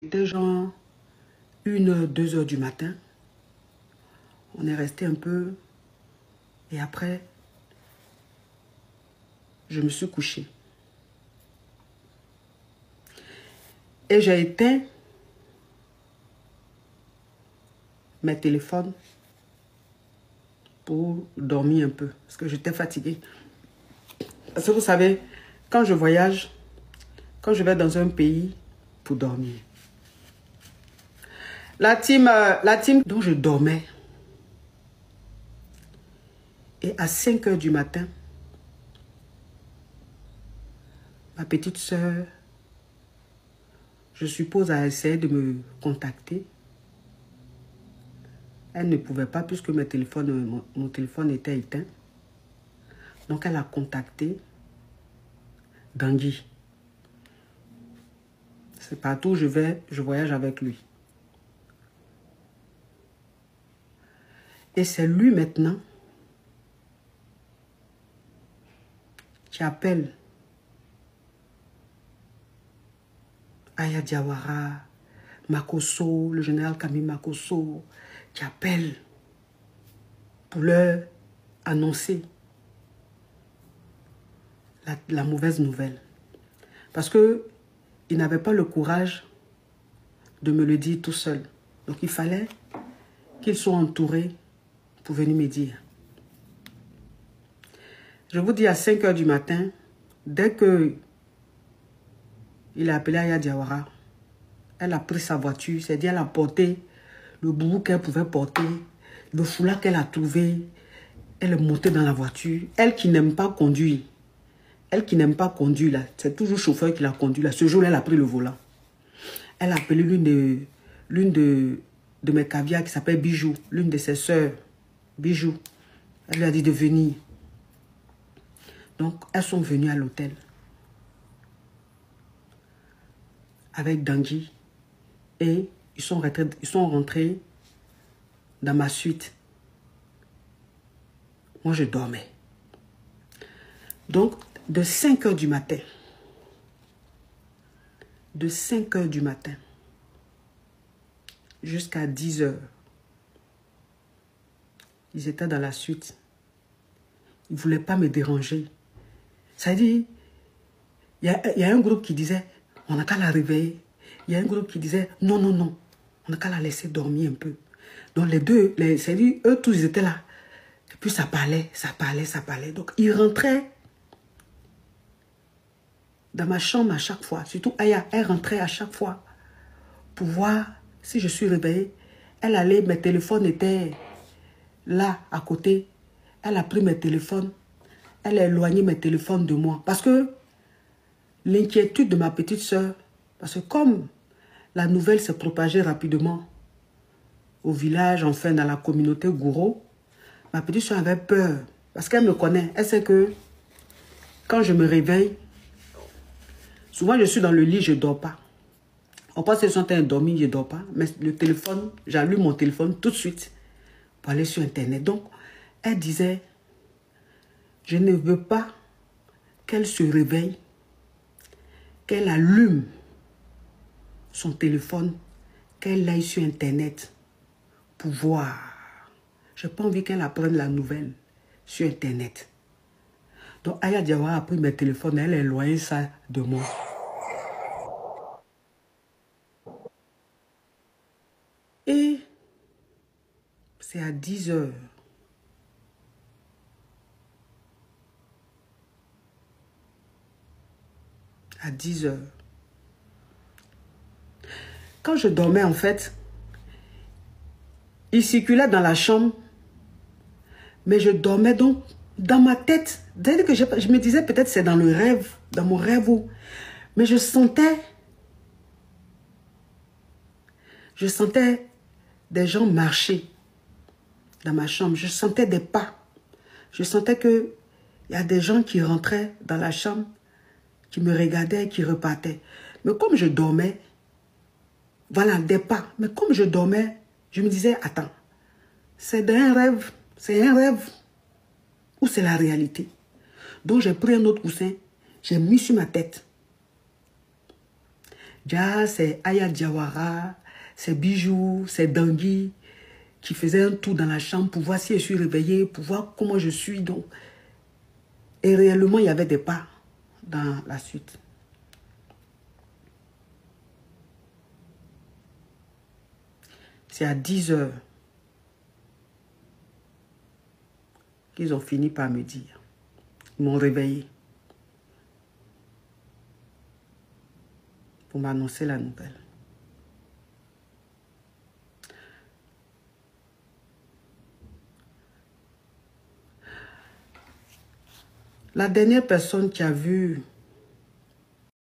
C'était genre 1h, 2h du matin. On est resté un peu. Et après, je me suis couchée. Et j'ai éteint mes téléphones pour dormir un peu. Parce que j'étais fatiguée. Parce que vous savez, quand je voyage, quand je vais dans un pays pour dormir, la team dont je dormais, et à 5h du matin, ma petite soeur, je suppose, a essayé de me contacter. Elle ne pouvait pas puisque mon téléphone était éteint. Donc elle a contacté Dangui. C'est partout où je vais, je voyage avec lui. Et c'est lui maintenant qui appelle Aya Diawara, Makosso, le général Camille Makosso, qui appelle pour leur annoncer la mauvaise nouvelle. Parce qu'il n'avait pas le courage de me le dire tout seul. Donc il fallait qu'ils soient entourés pour venir me dire. Je vous dis à 5h du matin, dès que il a appelé Aya Diawara, elle a pris sa voiture, c'est-à-dire elle a porté le boubou qu'elle pouvait porter, le foulard qu'elle a trouvé, elle est montée dans la voiture. Elle qui n'aime pas conduire, là, c'est toujours le chauffeur qui l'a conduit là. Ce jour-là, elle a pris le volant. Elle a appelé l'une de mes caviars qui s'appelle Bijou, l'une de ses sœurs, Bijou. Elle lui a dit de venir. Donc, elles sont venues à l'hôtel avec Dangui et ils sont rentrés dans ma suite. Moi, je dormais. Donc, de 5h du matin, jusqu'à 10h, ils étaient dans la suite. Ils ne voulaient pas me déranger. Ça veut dire, il y a un groupe qui disait, on n'a qu'à la réveiller. Il y a un groupe qui disait, non, non, non, on n'a qu'à la laisser dormir un peu. Donc les deux, c'est-à-dire, eux tous, ils étaient là. Et puis ça parlait. Donc ils rentraient dans ma chambre à chaque fois. Surtout Aya, elle rentrait à chaque fois pour voir si je suis réveillée. Elle allait, mes téléphones étaient là, à côté. Elle a pris mes téléphones. Elle a éloigné mes téléphones de moi. Parce que l'inquiétude de ma petite soeur, parce que comme la nouvelle s'est propagée rapidement au village, enfin dans la communauté Gouro, ma petite soeur avait peur. Parce qu'elle me connaît. Elle sait que quand je me réveille, souvent je suis dans le lit, je ne dors pas. On pense que je suis endormie, je ne dors pas. Mais le téléphone, j'allume mon téléphone tout de suite pour aller sur Internet. Donc, elle disait, je ne veux pas qu'elle se réveille, qu'elle allume son téléphone, qu'elle aille sur Internet pour voir. Je n'ai pas envie qu'elle apprenne la nouvelle sur Internet. Donc, Aya Diawara a pris mes téléphones, elle a éloigné ça de moi. Et c'est à 10h. À 10h. Quand je dormais, en fait, il circulait dans la chambre, mais je dormais donc dans ma tête. Dès que je me disais peut-être c'est dans le rêve, dans mon rêve, mais je sentais des gens marcher dans ma chambre. Je sentais des pas. Je sentais qu'il y a des gens qui rentraient dans la chambre, qui me regardaient et qui repartaient. Mais comme je dormais, voilà, des pas. Mais comme je dormais, je me disais, attends, c'est un rêve ou c'est la réalité? Donc j'ai pris un autre coussin, j'ai mis sur ma tête. Déjà, c'est Aya Diawara, c'est Bijou, c'est Dangui qui faisaient un tour dans la chambre pour voir si je suis réveillée, pour voir comment je suis. Donc. Et réellement, il y avait des pas dans la suite. C'est à 10 heures qu'ils ont fini par me dire. Ils m'ont réveillé pour m'annoncer la nouvelle. La dernière personne qui a vu